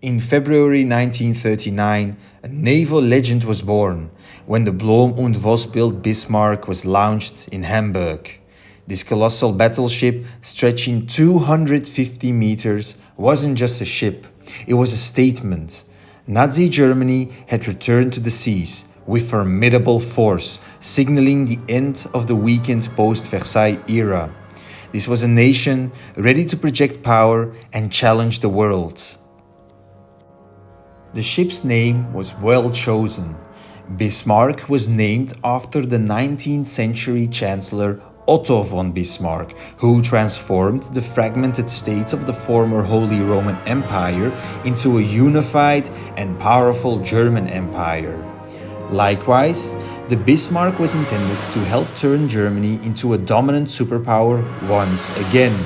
In February 1939, a naval legend was born when the Blom und Voss-built Bismarck was launched in Hamburg. This colossal battleship, stretching 250 meters, wasn't just a ship, it was a statement. Nazi Germany had returned to the seas with formidable force, signaling the end of the weakened post-Versailles era. This was a nation ready to project power and challenge the world. The ship's name was well chosen. Bismarck was named after the 19th century Chancellor Otto von Bismarck, who transformed the fragmented states of the former Holy Roman Empire into a unified and powerful German Empire. Likewise, the Bismarck was intended to help turn Germany into a dominant superpower once again.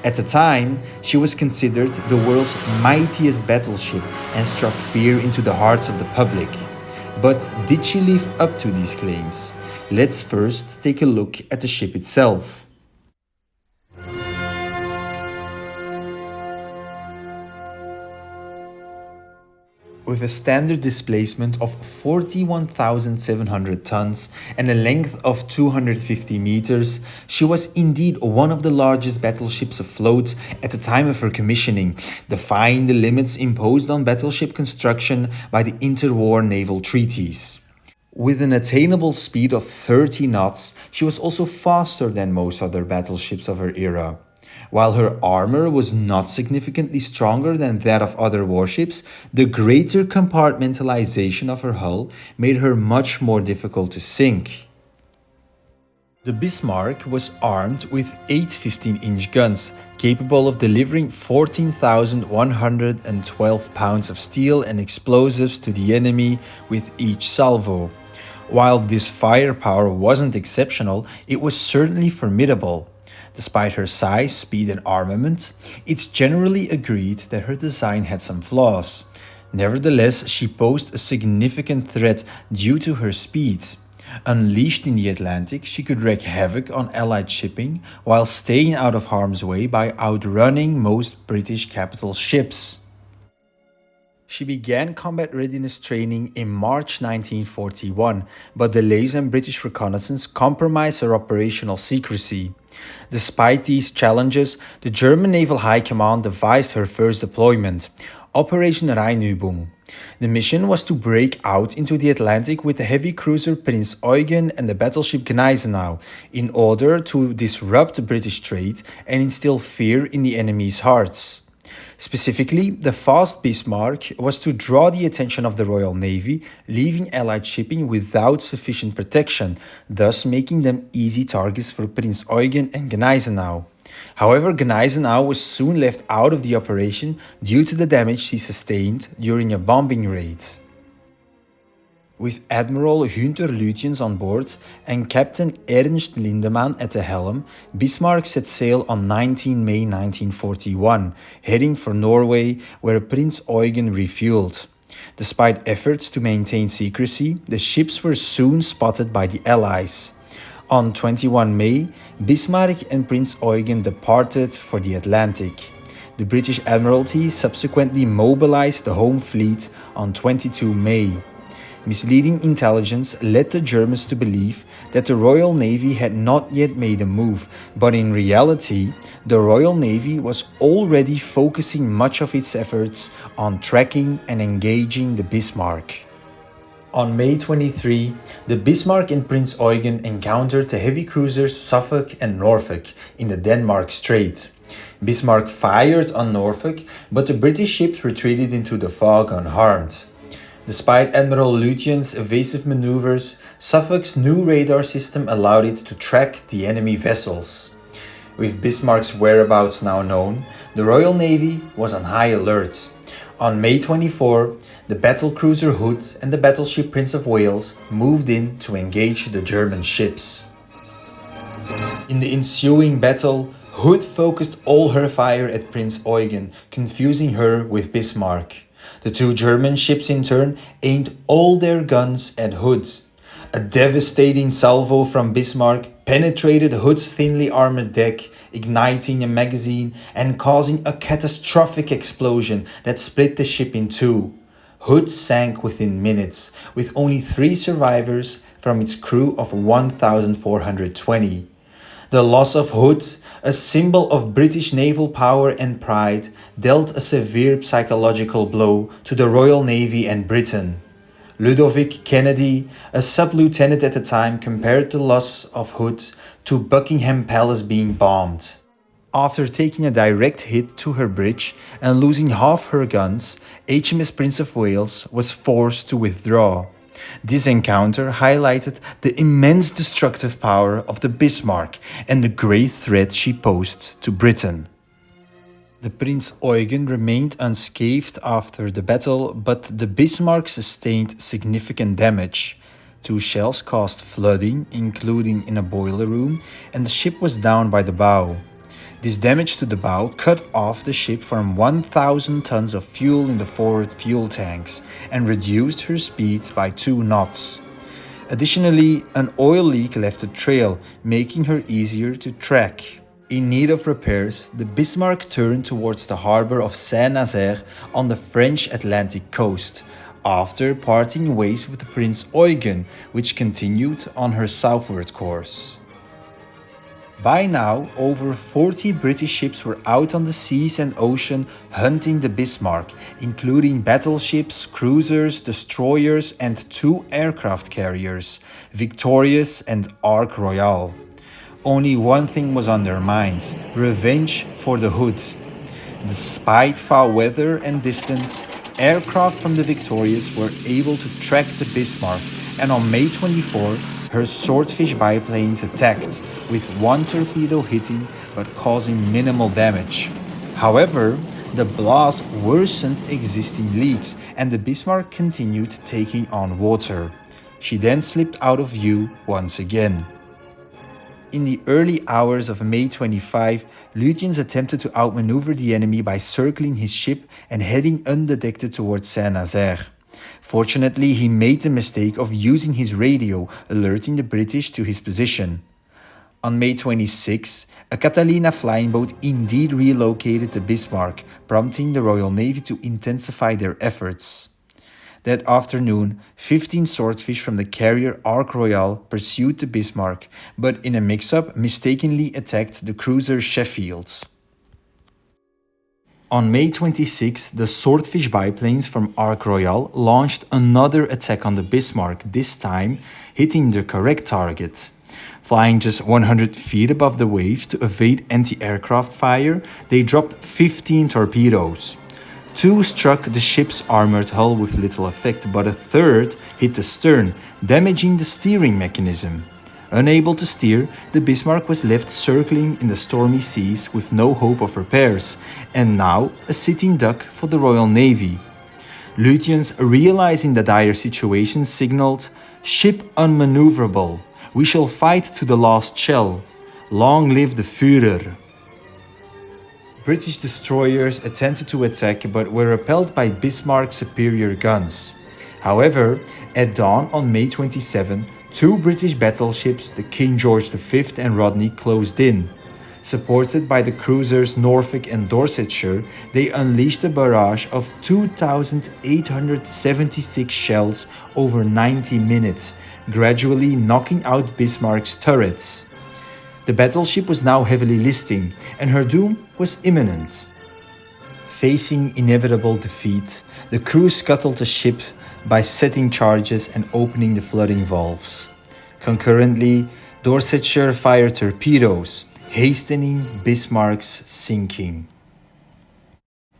At the time, she was considered the world's mightiest battleship and struck fear into the hearts of the public. But did she live up to these claims? Let's first take a look at the ship itself. With a standard displacement of 41,700 tons and a length of 250 meters, she was indeed one of the largest battleships afloat at the time of her commissioning, defying the limits imposed on battleship construction by the interwar naval treaties. With an attainable speed of 30 knots, she was also faster than most other battleships of her era. While her armor was not significantly stronger than that of other warships, the greater compartmentalization of her hull made her much more difficult to sink. The Bismarck was armed with 8 15-inch guns, capable of delivering 14,112 pounds of steel and explosives to the enemy with each salvo. While this firepower wasn't exceptional, it was certainly formidable. Despite her size, speed and armament, it's generally agreed that her design had some flaws. Nevertheless, she posed a significant threat due to her speed. Unleashed in the Atlantic, she could wreak havoc on Allied shipping while staying out of harm's way by outrunning most British capital ships. She began combat readiness training in March 1941, but delays and British reconnaissance compromised her operational secrecy. Despite these challenges, the German Naval High Command devised her first deployment, Operation Rheinübung. The mission was to break out into the Atlantic with the heavy cruiser Prinz Eugen and the battleship Gneisenau in order to disrupt British trade and instill fear in the enemy's hearts. Specifically, the fast Bismarck was to draw the attention of the Royal Navy, leaving Allied shipping without sufficient protection, thus making them easy targets for Prinz Eugen and Gneisenau. However, Gneisenau was soon left out of the operation due to the damage she sustained during a bombing raid. With Admiral Günther Lütjens on board and Captain Ernst Lindemann at the helm, Bismarck set sail on 19 May 1941, heading for Norway, where Prince Eugen refueled. Despite efforts to maintain secrecy, the ships were soon spotted by the Allies. On 21 May, Bismarck and Prince Eugen departed for the Atlantic. The British Admiralty subsequently mobilized the home fleet on 22 May. Misleading intelligence led the Germans to believe that the Royal Navy had not yet made a move, but in reality, the Royal Navy was already focusing much of its efforts on tracking and engaging the Bismarck. On May 23, the Bismarck and Prince Eugen encountered the heavy cruisers Suffolk and Norfolk in the Denmark Strait. Bismarck fired on Norfolk, but the British ships retreated into the fog unharmed. Despite Admiral Lütjens' evasive maneuvers, Suffolk's new radar system allowed it to track the enemy vessels. With Bismarck's whereabouts now known, the Royal Navy was on high alert. On May 24, the battlecruiser Hood and the battleship Prince of Wales moved in to engage the German ships. In the ensuing battle, Hood focused all her fire at Prince Eugen, confusing her with Bismarck. The two German ships in turn aimed all their guns at Hood. A devastating salvo from Bismarck penetrated Hood's thinly armored deck, igniting a magazine and causing a catastrophic explosion that split the ship in two. Hood sank within minutes, with only 3 survivors from its crew of 1,420. The loss of Hood, a symbol of British naval power and pride, dealt a severe psychological blow to the Royal Navy and Britain. Ludovic Kennedy, a sub-lieutenant at the time, compared the loss of Hood to Buckingham Palace being bombed. After taking a direct hit to her bridge and losing half her guns, HMS Prince of Wales was forced to withdraw. This encounter highlighted the immense destructive power of the Bismarck and the great threat she posed to Britain. The Prince Eugen remained unscathed after the battle, but the Bismarck sustained significant damage. 2 shells caused flooding, including in a boiler room, and the ship was down by the bow. This damage to the bow cut off the ship from 1,000 tons of fuel in the forward fuel tanks and reduced her speed by 2 knots. Additionally, an oil leak left a trail, making her easier to track. In need of repairs, the Bismarck turned towards the harbor of Saint-Nazaire on the French Atlantic coast, after parting ways with the Prince Eugen, which continued on her southward course. By now, over 40 British ships were out on the seas and ocean hunting the Bismarck, including battleships, cruisers, destroyers, and 2 aircraft carriers, Victorious and Ark Royal. Only one thing was on their minds: revenge for the Hood. Despite foul weather and distance, aircraft from the Victorious were able to track the Bismarck, and on May 24, her Swordfish biplanes attacked, with 1 torpedo hitting but causing minimal damage. However, the blast worsened existing leaks, and the Bismarck continued taking on water. She then slipped out of view once again. In the early hours of May 25, Lutyens attempted to outmaneuver the enemy by circling his ship and heading undetected towards Saint-Nazaire. Fortunately, he made the mistake of using his radio, alerting the British to his position. On May 26, a Catalina flying boat indeed relocated the Bismarck, prompting the Royal Navy to intensify their efforts. That afternoon, 15 swordfish from the carrier Ark Royal pursued the Bismarck, but in a mix-up mistakenly attacked the cruiser Sheffield. On May 26, the Swordfish biplanes from Ark Royal launched another attack on the Bismarck, this time hitting the correct target. Flying just 100 feet above the waves to evade anti-aircraft fire, they dropped 15 torpedoes. 2 struck the ship's armored hull with little effect, but a third hit the stern, damaging the steering mechanism. Unable to steer, the Bismarck was left circling in the stormy seas with no hope of repairs, and now a sitting duck for the Royal Navy. Lutyens, realizing the dire situation, signaled, "Ship unmaneuverable. We shall fight to the last shell. Long live the Führer." British destroyers attempted to attack but were repelled by Bismarck's superior guns. However, at dawn on May 27, 2 British battleships, the King George V and Rodney, closed in. Supported by the cruisers Norfolk and Dorsetshire, they unleashed a barrage of 2,876 shells over 90 minutes, gradually knocking out Bismarck's turrets. The battleship was now heavily listing, and her doom was imminent. Facing inevitable defeat, the crew scuttled the ship by setting charges and opening the flooding valves. Concurrently, Dorsetshire fired torpedoes, hastening Bismarck's sinking.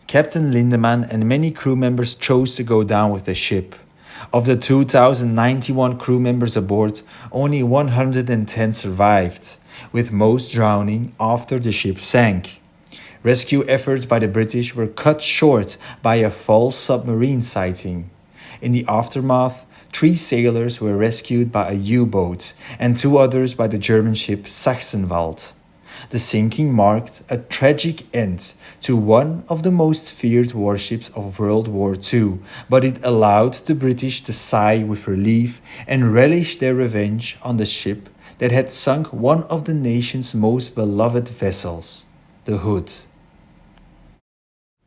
Captain Lindemann and many crew members chose to go down with the ship. Of the 2,091 crew members aboard, only 110 survived, with most drowning after the ship sank. Rescue efforts by the British were cut short by a false submarine sighting. In the aftermath, 3 sailors were rescued by a U-boat and 2 others by the German ship Sachsenwald. The sinking marked a tragic end to one of the most feared warships of World War II, but it allowed the British to sigh with relief and relish their revenge on the ship that had sunk one of the nation's most beloved vessels, the Hood.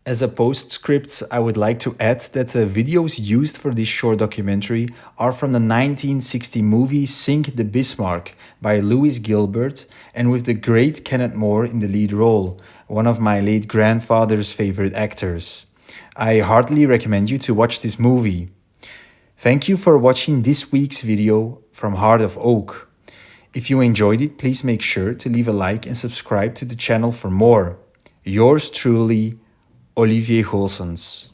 As a postscript, I would like to add that the videos used for this short documentary are from the 1960 movie Sink the Bismarck by Louis Gilbert, and with the great Kenneth More in the lead role, one of my late grandfather's favorite actors. I heartily recommend you to watch this movie. Thank you for watching this week's video from Heart of Oak. If you enjoyed it, please make sure to leave a like and subscribe to the channel for more. Yours truly, Olivier Goossens.